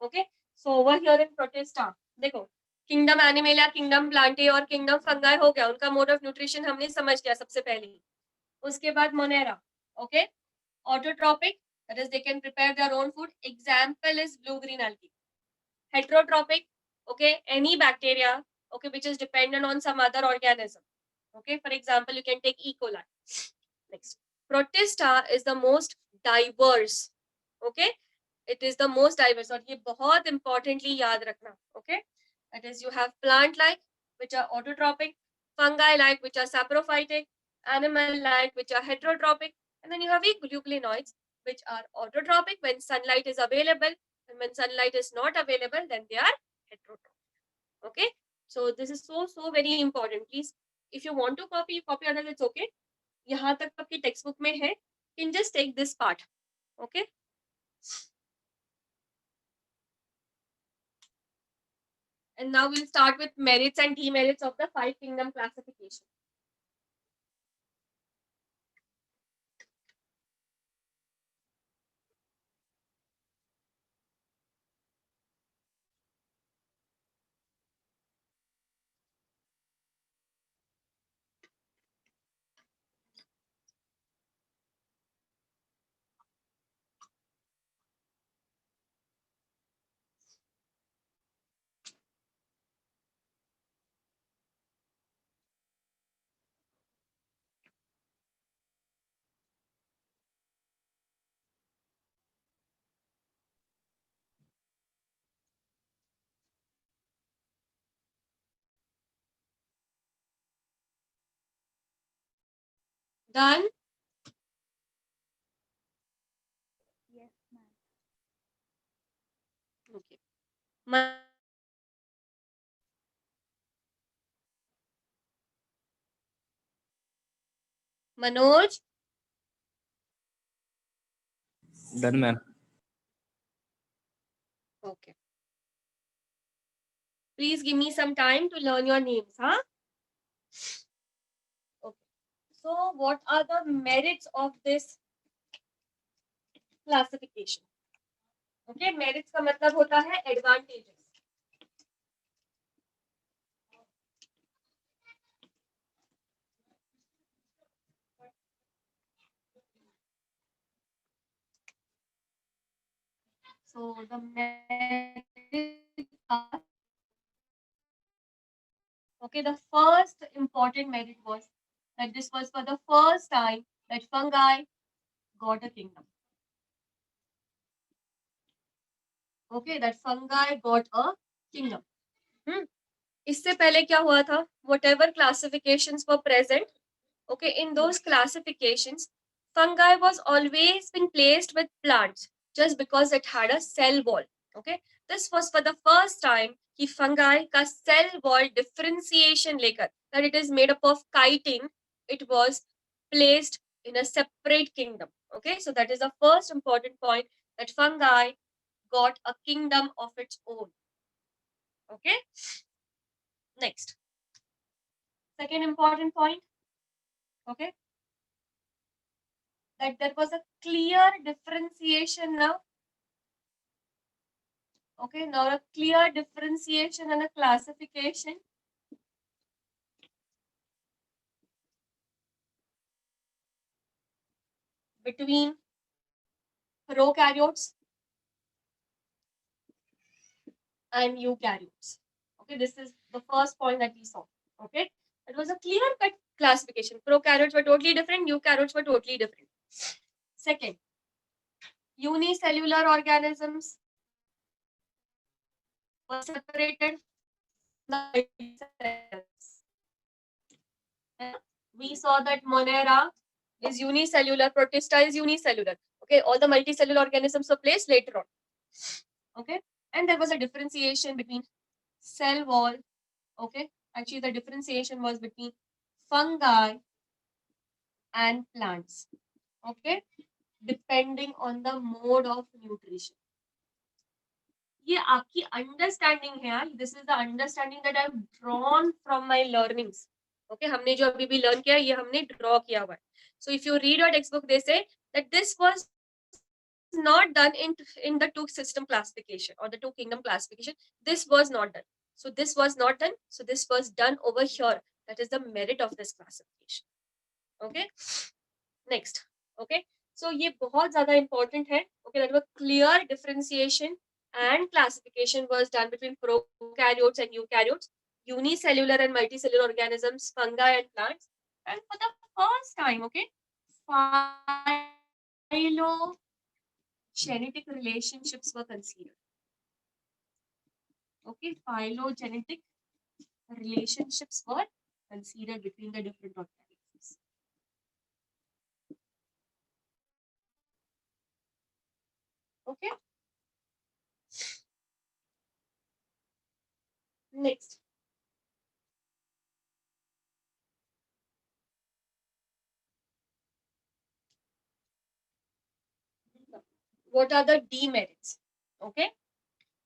Okay, so over here in Protista, देखो kingdom animalia, kingdom Plantae और kingdom fungi हो गया, उनका mode of nutrition हमने समझ लिया सबसे पहले ही. उसके बाद Monera, okay, autotrophic, that is they can prepare their own food. Example is blue green algae. Heterotropic, okay, any bacteria, okay, which is dependent on some other organism. Okay, for example, you can take E. coli. Next, Protista is the most diverse. Okay, it is the most diverse. और ये बहुत importantly याद रखना. Okay, that is you have plant like which are autotropic, fungi like which are saprophytic, animal like which are heterotropic, and then you have euglenoids which are autotropic when sunlight is available, and when sunlight is not available, then they are heterotropic. Okay, so this is so very important. Please, if you want to copy, otherwise it's okay. यहाँ तक आपकी text book में है. You can just take this part. Okay. And now we'll start with merits and demerits of the 5 kingdom classification. Done? Yes, ma'am. Okay. Ma- Manoj? Done, ma'am. Okay. Please give me some time to learn your names, huh? Okay. So, what are the merits of this classification? Okay, merits का मतलब होता है advantages. So the merits are, okay, the first important merit was that this was for the first time that fungi got a kingdom. Okay, that fungi got a kingdom. इससे पहले क्या हुआ था? Whatever classifications were present, okay, in those classifications, fungi was always been placed with plants just because it had a cell wall. Okay, this was for the first time कि fungi का cell wall differentiation लेकर, that it is made up of chitin, it was placed in a separate kingdom. Okay, so that is the first important point, that fungi got a kingdom of its own. Okay, next, second important point, okay, that there was a clear differentiation now. Okay, now a clear differentiation and a classification between prokaryotes and eukaryotes. Okay, this is the first point that we saw. Okay, It was a clear-cut classification. Prokaryotes were totally different, eukaryotes were totally different. Second, unicellular organisms were separated from the cells. We saw that Monera is unicellular, Protista is unicellular. Okay, all the multicellular organisms were placed later on. Okay, and there was a differentiation between cell wall. Okay, actually the differentiation was between fungi and plants. Okay, depending on the mode of nutrition. ये आपकी understanding है यार. This is the understanding that I've drawn from my learnings. Okay, हमने जो अभी भी learn किया ये हमने draw किया हुआ है. So if you read your textbook, they say that this was not done in the two system classification or the two kingdom classification. This was not done. So this was not done. So this was done over here. That is the merit of this classification. Okay. Next. Okay. So ये बहुत ज़्यादा important है. Okay, that was clear differentiation and classification was done between prokaryotes and eukaryotes, unicellular and multicellular organisms, fungi and plants. And for the first time, okay, phylogenetic relationships were considered. Okay, phylogenetic relationships were considered between the different organisms. Okay. Next. What are the demerits? Okay.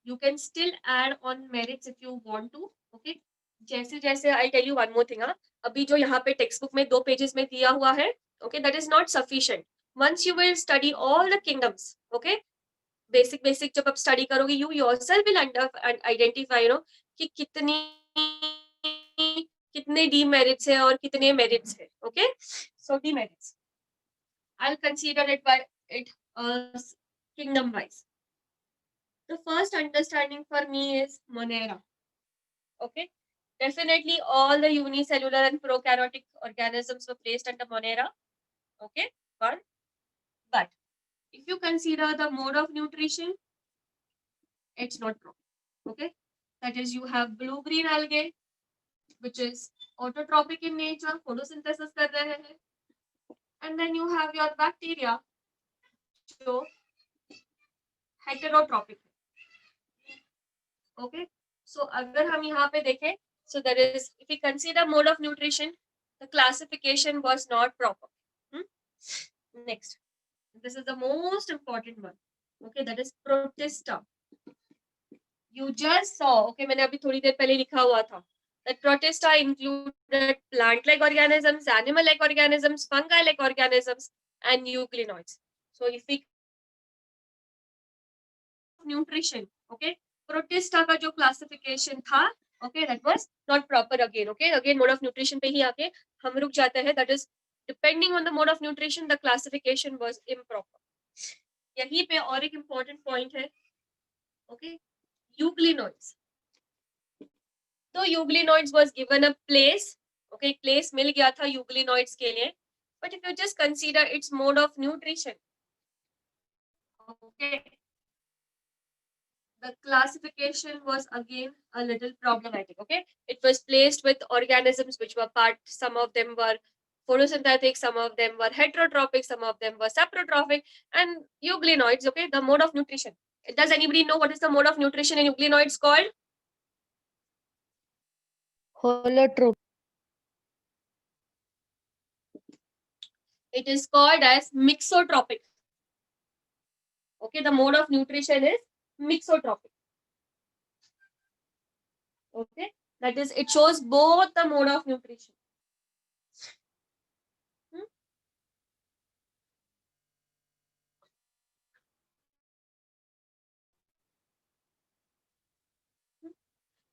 You can still add on merits if you want to. Okay. जैसे जैसे I'll tell you one more thing. अभी जो यहाँ पे text book में 2 pages में दिया हुआ है, okay, that is not sufficient. Once you will study all the kingdoms, okay, basic जब आप study करोगे, you yourself will identify, you know, कि कितने demerits है और कितने merits है. Okay, so demerits. I'll consider it by it kingdom wise. The first understanding for me is Monera. Okay, definitely all the unicellular and prokaryotic organisms were placed under Monera. Okay, one. But if you consider the mode of nutrition, it's not wrong. Okay, that is, you have blue-green algae, which is autotrophic in nature, photosynthesis कर रहे हैं, and then you have your bacteria, जो heterotrophic. Okay, so अगर हम यहाँ पे देखें, so there is, if we consider mode of nutrition, the classification was not proper. Next, this is the most important one. Okay, that is Protista. You just saw, okay, मैंने अभी थोड़ी देर पहले लिखा हुआ था, that Protista included plant-like organisms, animal-like organisms, fungi-like organisms, and euglenoids. So if we nutrition, okay, Protista का जो classification था, okay, that was not proper again. Okay, again mode of nutrition पे ही आके हम रुक जाते हैं. That is, depending on the mode of nutrition, the classification was improper. यहीं पे और एक important point है. Okay, euglenoids. So euglenoids was given a place. Okay, place मिल गया था euglenoids के लिए. But if you just consider its mode of nutrition, okay, the classification was again a little problematic. Okay, it was placed with organisms which were part, some of them were photosynthetic, some of them were heterotrophic, some of them were saprotrophic, and euglenoids. Okay, the mode of nutrition. Does anybody know what is the mode of nutrition in euglenoids called? Holotrope. It is called as mixotropic. Okay, the mode of nutrition is mixotropic. Okay, that is, it shows both the mode of nutrition.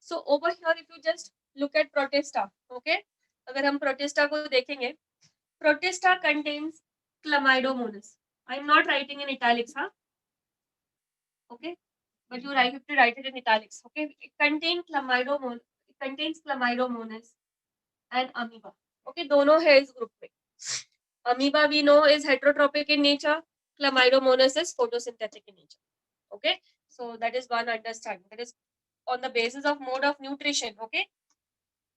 So over here, if you just look at Protista, okay, अगर हम Protista को देखेंगे, Protista contains Chlamydomonas. I am not writing in italics, huh? Okay, but you have to write it in italics. Okay, it contains Chlamydomonas. and amoeba. Okay, दोनों है इस group में. Amoeba we know is heterotropic in nature. Chlamydomonas is photosynthetic in nature. Okay, so that is one understanding. That is on the basis of mode of nutrition. Okay,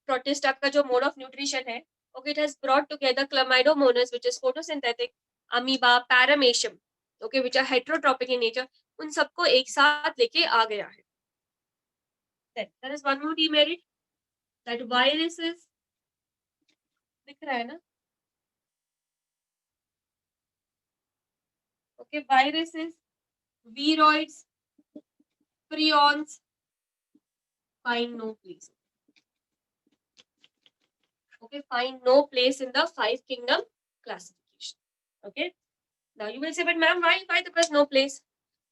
Protista का जो mode of nutrition है, okay, it has brought together Chlamydomonas, which is photosynthetic, amoeba, paramecium, okay, which are heterotropic in nature. उन सबको एक साथ लेके आ गया है. Then there is one more demerit, that viruses दिख रहा है ना? Okay, viruses, viroids, prions find no place. Okay, find no place in the five kingdom classification. Okay, now you will say, but ma'am, why there was no place?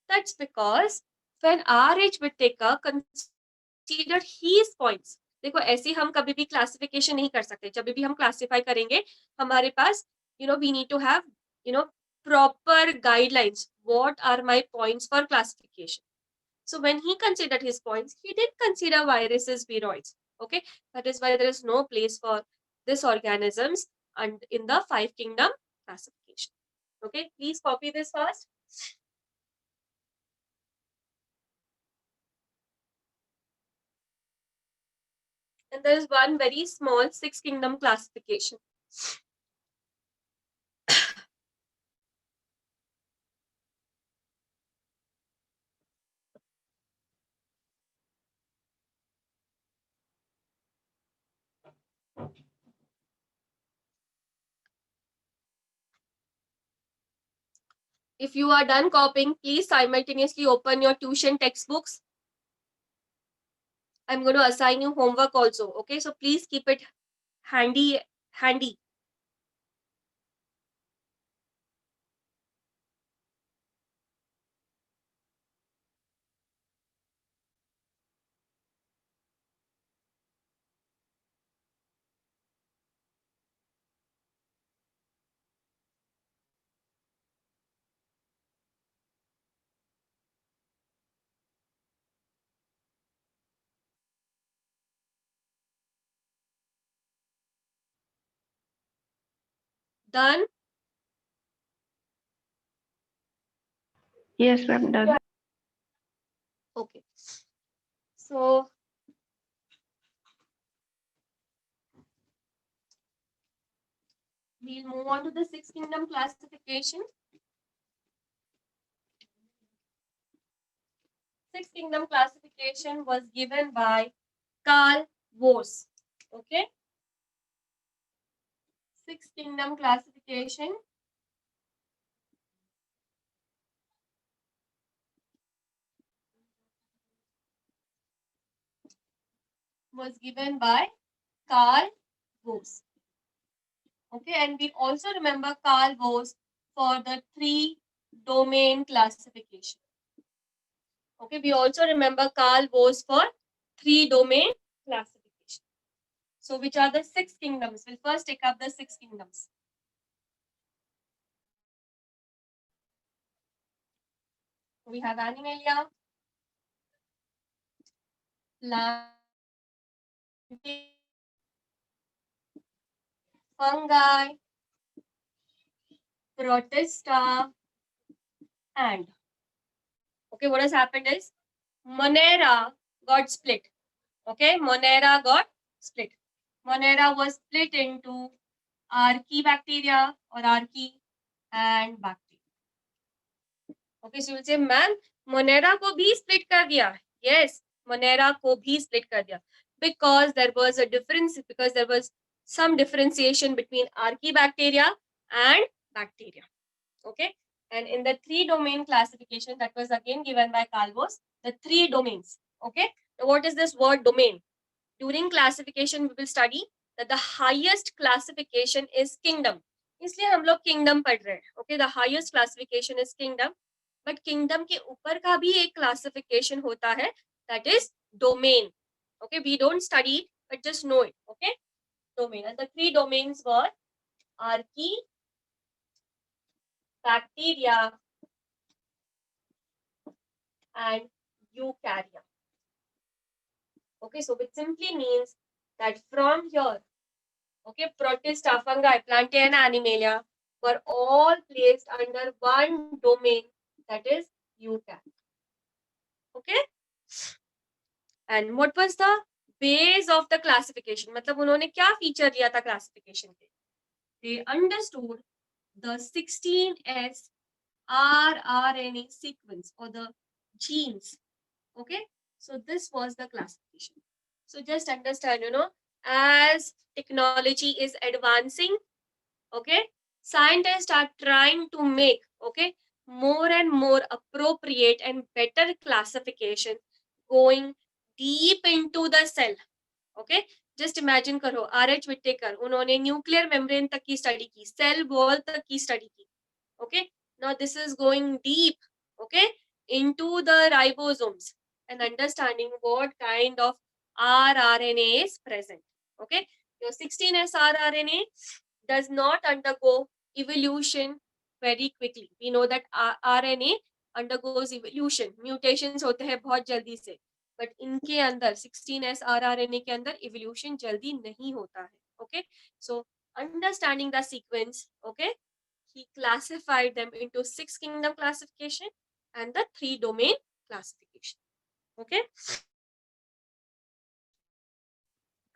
That's because when RH Whittaker considered his points, देखो ऐसे हम कभी भी classification नहीं कर सकते. जब भी हम क्लासिफाई करेंगे हमारे पास we need to have proper guidelines. What are my points for classification? So when he considered his points, he did consider viruses, viroids. Okay, that is why there is no place for this organisms and in the five kingdom classification. Okay, please copy this first. And there is one very small six kingdom classification. If you are done copying, please simultaneously open your tuition textbooks. I'm going to assign you homework also. Okay, so please keep it handy. Done? Yes, ma'am, done. Okay. So we'll move on to the six kingdom classification. Six kingdom classification was given by Carl Voss. Okay. Six kingdom classification was given by Carl Voss. Okay, and we also remember Carl Voss for the three domain classification. Okay, we also remember Carl Voss for three domain classification. So which are the six kingdoms? We'll first take up the six kingdoms. We have Animalia, plant, fungi, protista, and okay, what has happened is Monera got split. Okay, Monera got split. Monera was split into Archaebacteria or Archae and bacteria. Okay, so you will say, ma'am, Monera को भी split कर दिया. Yes, Monera को भी split कर दिया. Because there was a difference, because there was some differentiation between Archaebacteria and bacteria. Okay, and in the three domain classification that was again given by Carl Voss, the three domains. Okay, now what is this word domain? During classification we will study that the highest classification is kingdom. इसलिए हम लोग kingdom पढ़ रहे हैं. Okay, the highest classification is kingdom, but kingdom के ऊपर का भी एक classification होता है, that is domain. Okay, we don't study it, but just know it. Okay, domain, and the three domains were Archaea, bacteria, and eukarya. Okay, so which simply means that from here okay, Protista, fungi, Plantae and Animalia were all placed under one domain, that is UTAG. Okay, and what was the base of the classification? मतलब उन्होंने क्या feature लिया था classification के? They understood the 16S rRNA sequence or the genes. Okay, so this was the classification. So just understand, as technology is advancing, okay, scientists are trying to make, okay, more and more appropriate and better classification going deep into the cell. Okay, just imagine करो RH Whittaker, उन्होंने nuclear membrane तक की study की, cell wall तक की study की. Okay, now this is going deep, okay, into the ribosomes and understanding what kind of rRNA is present. Okay, your 16S rRNA does not undergo evolution very quickly. We know that RNA undergoes evolution, mutations होते हैं बहुत जल्दी से, but इनके अंदर 16S rRNA के अंदर evolution जल्दी नहीं होता है. Okay, so understanding the sequence, okay, he classified them into 6 kingdom classification and the 3 domain classification. Okay,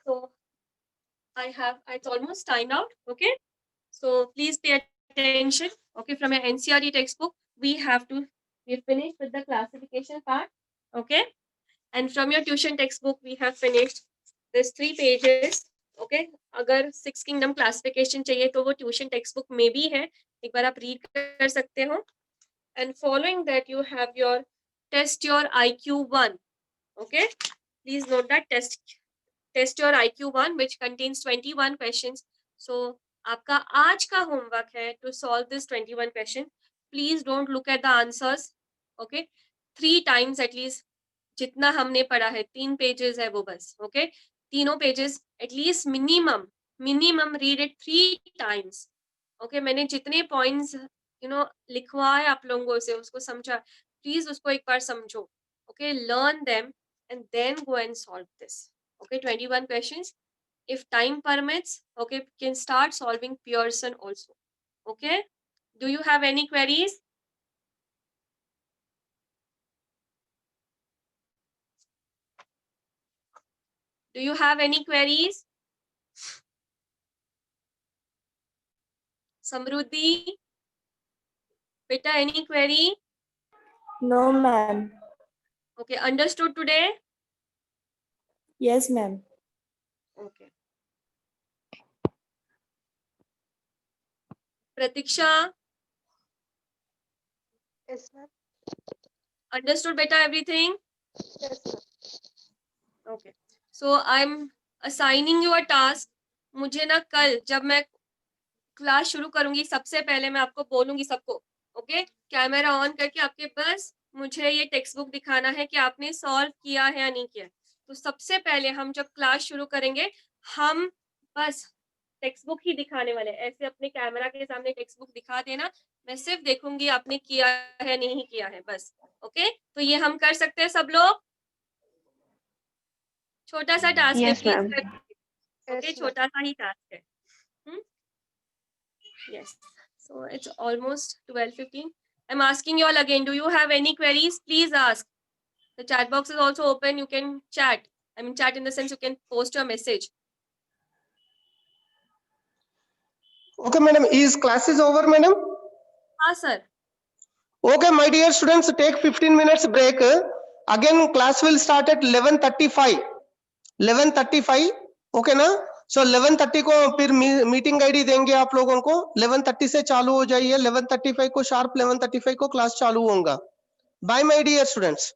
so it's almost time out. Okay, so please pay attention. Okay, from your NCERT textbook we're finished with the classification part. Okay, and from your tuition textbook we have finished this 3 pages. Okay, अगर 6 kingdom classification चाहिए तो वो tuition textbook में भी है, एक बार आप read कर सकते हो. And following that you have your test your IQ1. Okay, please note that test your IQ1 which contains 21 questions. So आपका आज का homework है to solve this 21 question. Please don't look at the answers. Okay, 3 times at least. जितना हमने पढ़ा है 3 pages है वो बस. Okay, तीनों pages at least minimum read it 3 times. Okay, मैंने जितने points लिखवाए आप लोगों से उसको समझा, प्लीज उसको एक बार समझो. Okay, learn them and then go and solve this. Okay, 21 questions. If time permits, okay, can start solving Pearson also. Okay, do you have any queries? Do you have any queries? Samruddhi, beta, any query? No, ma'am. Okay, understood today? Yes, ma'am. Okay. Pratiksha, Yes, ma'am. understood beta everything? Yes, ma'am. Okay. So I'm assigning you a task. मुझे ना कल जब मैं class शुरू करूंगी सबसे पहले मैं आपको बोलूंगी सबको, ओके, कैमरा ऑन करके आपके बस मुझे ये टेक्स्ट बुक दिखाना है कि आपने सॉल्व किया है या नहीं किया. तो सबसे पहले हम जब क्लास शुरू करेंगे हम बस टेक्स्ट बुक ही दिखाने वाले. ऐसे अपने कैमरा के सामने टेक्स्ट बुक दिखा देना, मैं सिर्फ देखूंगी आपने किया है नहीं किया है बस. ओके, तो ये हम कर सकते हैं सब लोग. छोटा सा टास्क है, प्लीज. ओके, छोटा सा ही टास्क है. Yes, so it's almost 12:15. I'm asking you all again, do you have any queries? Please ask. The chat box is also open. You can chat. I mean, chat in the sense you can post your message. Okay, madam. Is classes over, madam? Ah, sir. Okay, my dear students, take 15 minutes break. Again, class will start at 11:35. 11:35. Okay, ना? So 11:30 को फिर meeting ID देंगे आप लोगों को. 11:30 से चालू हो जाइए. 11:35 को शार्प 11:35 को क्लास चालू होगा. Bye my dear students.